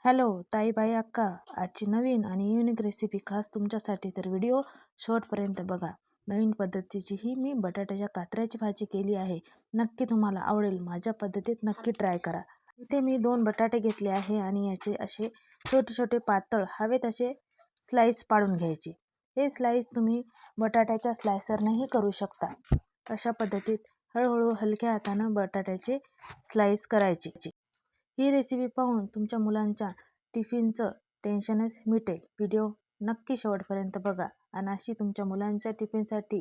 Hello ताईबाई अक्का, आजची नवीन आणि युनिक रेसिपी खास तुमच्यासाठी. तर व्हिडिओ शेवटपर्यंत बघा. नवीन पद्धतीची ही मी बटाट्याच्या कातऱ्याची भाजी केली आहे. नक्की तुम्हाला आवडेल. माझ्या पद्धतीत नक्की ट्राय करा. इथे मी 2 बटाटे घेतले आहे आणि याचे असे छोटे छोटे पातळ हवेत असे स्लाइस पाडून घ्यायचे. हे स्लाइस तुम्ही बटाट्याच्या स्लायसरनेही करू शकता. अशा पद्धतीत हळूहळू हलक्या हातानं बटाट्याचे स्लाइस करायचे. ही रेसिपी पाहून तुमच्या मुलांच्या टिफिनचं टेन्शनच मिटेल. व्हिडिओ नक्की शेवटपर्यंत बघा आणि अशी तुमच्या मुलांच्या टिफिनसाठी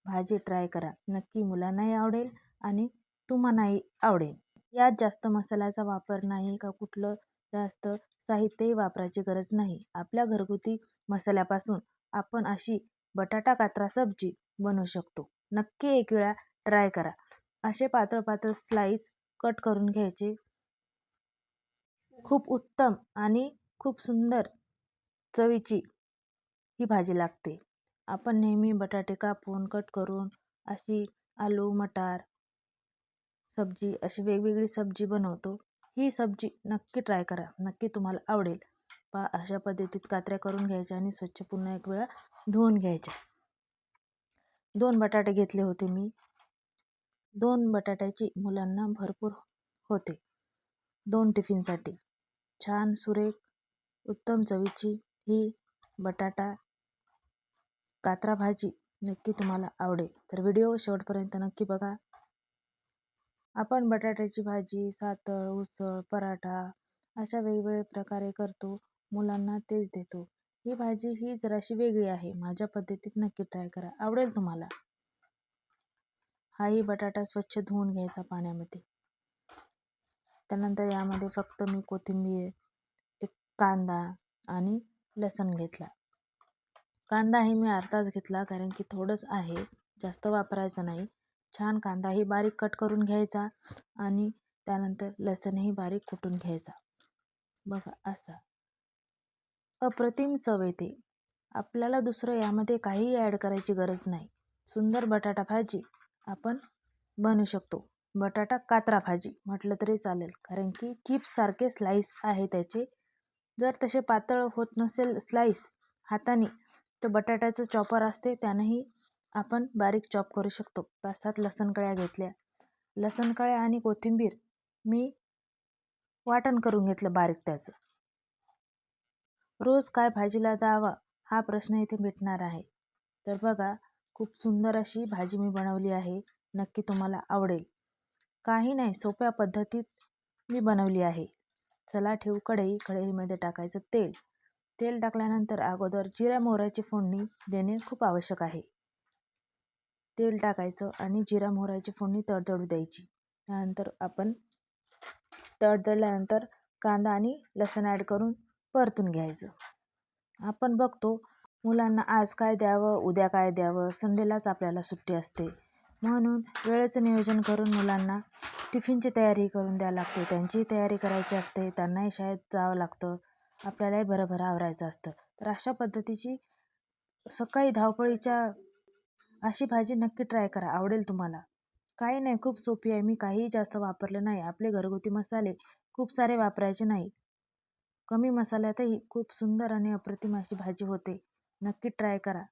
भाजी ट्राय करा. नक्की मुलांनाही आवडेल आणि तुम्हालाही आवडेल. यात जास्त मसाल्याचा वापर नाही का कुठलं जास्त साहित्यही वापरायची गरज नाही. आपल्या घरगुती मसाल्यापासून आपण अशी बटाटा कातरा सब्जी बनवू शकतो. नक्की एक वेळा ट्राय करा. असे पातळ पातळ स्लाइस कट करून घ्यायचे. खूप उत्तम आणि खूप सुंदर चवीची ही भाजी लागते. आपण नेहमी बटाटे कापून कट करून अशी आलू मटार सब्जी अशी वेगवेगळी सब्जी बनवतो. ही सब्जी नक्की ट्राय करा. नक्की तुम्हाला आवडेल. अशा पद्धतीत कात्र्या करून घ्यायच्या आणि स्वच्छ पुन्हा एक वेळा धुवून घ्यायच्या. 2 बटाटे घेतले होते मी. 2 बटाट्याची मुलांना भरपूर होते. 2 टिफिनसाठी. छान सुरेख उत्तम चवीची ही बटाटा कातरा भाजी नक्की तुम्हाला आवडेल. तर व्हिडिओ शेवटपर्यंत नक्की बघा. आपण बटाट्याची भाजी सातळ, उसळ, पराठा अशा वेगवेगळ्या प्रकारे करतो. मुलांना तेच देतो. ही भाजी ही जराशी वेगळी आहे. माझ्या पद्धतीत नक्की ट्राय करा. आवडेल तुम्हाला. हाही बटाटा स्वच्छ धुवून घ्यायचा पाण्यामध्ये. त्यानंतर यामध्ये फक्त मी कोथिंबीर, एक कांदा आणि लसूण घेतला. कांदा ही मी अर्धाच घेतला कारण की थोडंच आहे, जास्त वापरायचं नाही. छान कांदाही बारीक कट करून घ्यायचा आणि त्यानंतर लसूणही बारीक कुटून घ्यायचा. बघा असा अप्रतिम चव येते. आपल्याला दुसरं यामध्ये काहीही ॲड करायची गरज नाही. सुंदर बटाटा भाजी आपण बनवू शकतो. बटाटा कातरा भाजी म्हटलं तरी चालेल कारण की चिप्स सारखे स्लाइस आहे त्याचे. जर तसे पातळ होत नसेल स्लाइस हाताने तर बटाट्याचं चॉपर असते त्यानेही आपण बारीक चॉप करू शकतो. 5-7 लसूण कळ्या घेतल्या. लसूण कळ्या आणि कोथिंबीर मी वाटण करून घेतलं बारीक त्याचं. रोज काय भाजीला द्यावा हा प्रश्न इथे मिटणार आहे. तर बघा खूप सुंदर अशी भाजी मी बनवली आहे. नक्की तुम्हाला आवडेल. काही नाही, सोप्या पद्धतीत मी बनवली आहे. चला ठेवू कढई. कढईमध्ये टाकायचं तेल. तेल टाकल्यानंतर अगोदर जिऱ्या मोहराची फोडणी देणे खूप आवश्यक आहे. तेल टाकायचं आणि जिरा मोहराची फोडणी तडतडू द्यायची. त्यानंतर आपण तडतडल्यानंतर कांदा आणि लसूण ॲड करून परतून घ्यायचं. आपण बघतो मुलांना आज काय द्यावं, उद्या काय द्यावं, संडेलाच आपल्याला सुट्टी असते. म्हणून वेळेचं नियोजन करून मुलांना टिफिनची तयारी करून द्यावी लागते. त्यांचीही तयारी करायची असते. त्यांनाही शाळेत जावं लागतं. आपल्यालाही भरभर आवरायचं असतं. तर अशा पद्धतीची सकाळी धावपळीच्या अशी भाजी नक्की ट्राय करा. आवडेल तुम्हाला. काही नाही, खूप सोपी आहे. मी काहीही जास्त वापरलं नाही. आपले घरगुती मसाले खूप सारे वापरायचे नाही. कमी मसाल्यातही खूप सुंदर आणि अप्रतिम अशी भाजी होते. नक्की ट्राय करा.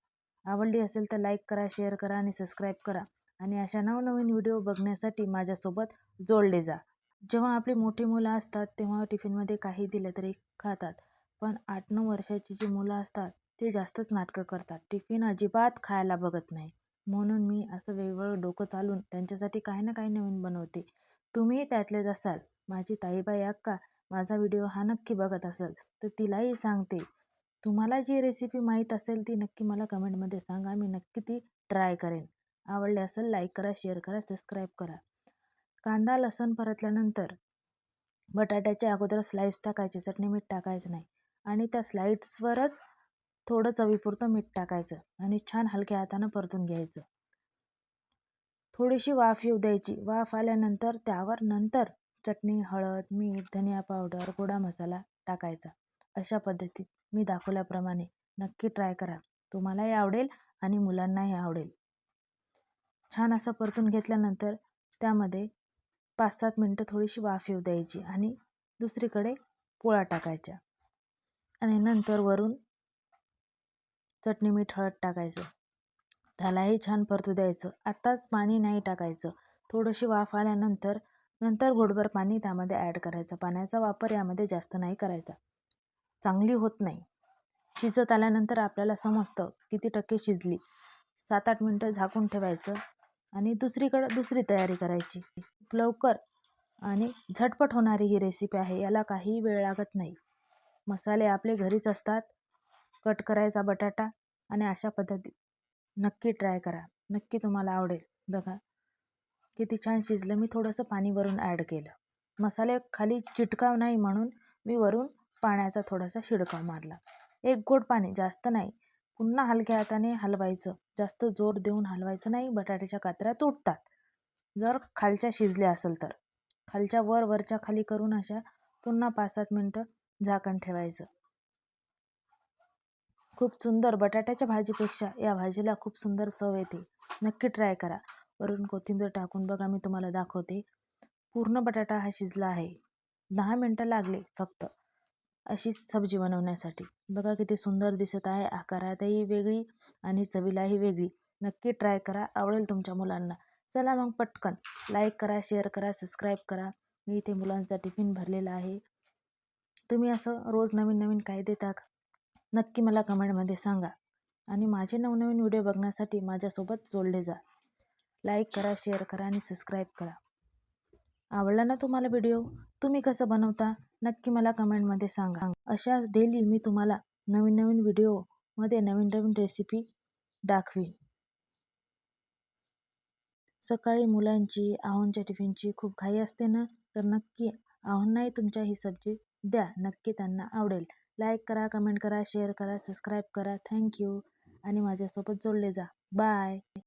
आवडली असेल तर लाईक करा, शेअर करा आणि सबस्क्राईब करा. आणि अशा नवनवीन व्हिडिओ बघण्यासाठी माझ्यासोबत जोडले जा. जेव्हा आपली मोठी मुलं असतात तेव्हा टिफिनमध्ये काही दिलं तरी खातात. पण 8-9 वर्षाची जी मुलं असतात ते जास्तच नाटकं करतात. टिफिन अजिबात खायला बघत नाही. म्हणून मी असं वेगवेगळं डोकं चालून त्यांच्यासाठी काही ना काही नवीन बनवते. तुम्हीही त्यातलेच असाल. माझी ताईबाई अक्का माझा व्हिडिओ हा नक्की बघत असेल तर तिलाही सांगते, तुम्हाला जी रेसिपी माहीत असेल ती नक्की मला कमेंटमध्ये सांगा. मी नक्की ती ट्राय करेन. आवडले असेल लाईक करा, शेअर करा, सबस्क्राईब करा. कांदा लसूण परतल्यानंतर बटाट्याच्या अगोदर स्लाइस टाकायचे. चटणी मीठ टाकायचं नाही आणि त्या स्लाइड्सवरच थोडं चवीपुरतं मीठ टाकायचं आणि छान हलक्या हातानं परतून घ्यायचं. थोडीशी वाफ येऊ द्यायची. वाफ आल्यानंतर त्यावर नंतर चटणी, हळद, मीठ, धनिया पावडर, गोडा मसाला टाकायचा. अशा पद्धतीत मी दाखवल्याप्रमाणे नक्की ट्राय करा. तुम्हालाही आवडेल आणि मुलांनाही आवडेल. छान असं परतून घेतल्यानंतर त्यामध्ये 5-7 मिनटं थोडीशी वाफ येऊ द्यायची आणि दुसरीकडे पोळ्या टाकायच्या आणि नंतर वरून चटणी मीठ हळद टाकायचं. त्यालाही छान परतू द्यायचं. आत्ताच पाणी नाही टाकायचं. थोडीशी वाफ आल्यानंतर घोटभर पाणी त्यामध्ये ॲड करायचं. पाण्याचा वापर यामध्ये जास्त नाही करायचा, चांगली होत नाही. शिजत आल्यानंतर आपल्याला समजतं किती टक्के शिजली. 7-8 मिनटं झाकून ठेवायचं आणि दुसरी तयारी करायची. लवकर आणि झटपट होणारी ही रेसिपी आहे. याला काही वेळ लागत नाही. मसाले आपले घरीच असतात. कट करायचा बटाटा आणि अशा पद्धती नक्की ट्राय करा. नक्की तुम्हाला आवडेल. बघा किती छान शिजलं. मी थोडंसं पाणी वरून ॲड केलं. मसाले खाली चिटकाव नाही म्हणून मी वरून पाण्याचा थोडासा शिडकाव मारला. 1 घोट पाणी, जास्त नाही. पुन्हा हलक्या हाताने हलवायचं. जास्त जोर देऊन हलवायचं नाही, बटाट्याच्या कात्र्या तुटतात. जर खालच्या शिजल्या असेल तर खालच्या वरच्या खाली करून अशा पुन्हा 5-7 मिनटं झाकण ठेवायचं. खूप सुंदर, बटाट्याच्या भाजीपेक्षा या भाजीला खूप सुंदर चव येते. नक्की ट्राय करा. वरून कोथिंबीर टाकून बघा, मी तुम्हाला दाखवते. पूर्ण बटाटा हा शिजला आहे. 10 मिनटं लागले फक्त अशी सब्जी बनवण्यासाठी. बघा किती सुंदर दिसत आहे. आकारातही वेगळी आणि चवीलाही वेगळी. नक्की ट्राय करा, आवडेल तुमच्या मुलांना. चला मग पटकन लाईक करा, शेअर करा, सबस्क्राईब करा. मी इथे मुलांचा टिफिन भरलेला आहे. तुम्ही असं रोज नवीन नवीन काय देता का? नक्की मला कमेंटमध्ये सांगा. आणि माझे नवनवीन व्हिडिओ बघण्यासाठी माझ्यासोबत जोडले जा. लाईक करा, शेअर करा आणि सबस्क्राईब करा. आवडला ना तुम्हाला व्हिडिओ? तुम्ही कसं बनवता नक्की मला कमेंटमध्ये सांगा. अशाच डेली मी तुम्हाला नवीन नवीन व्हिडिओमध्ये नवीन नवीन रेसिपी दाखवीन. सकाळी मुलांची आहोंच्या टिफिनची खूप घाई असते ना, तर नक्की आहोंनाही तुमच्या ही सब्जी द्या. नक्की त्यांना आवडेल. लाईक करा, कमेंट करा, शेअर करा, सबस्क्राईब करा. थँक्यू आणि माझ्यासोबत जोडले जा. बाय.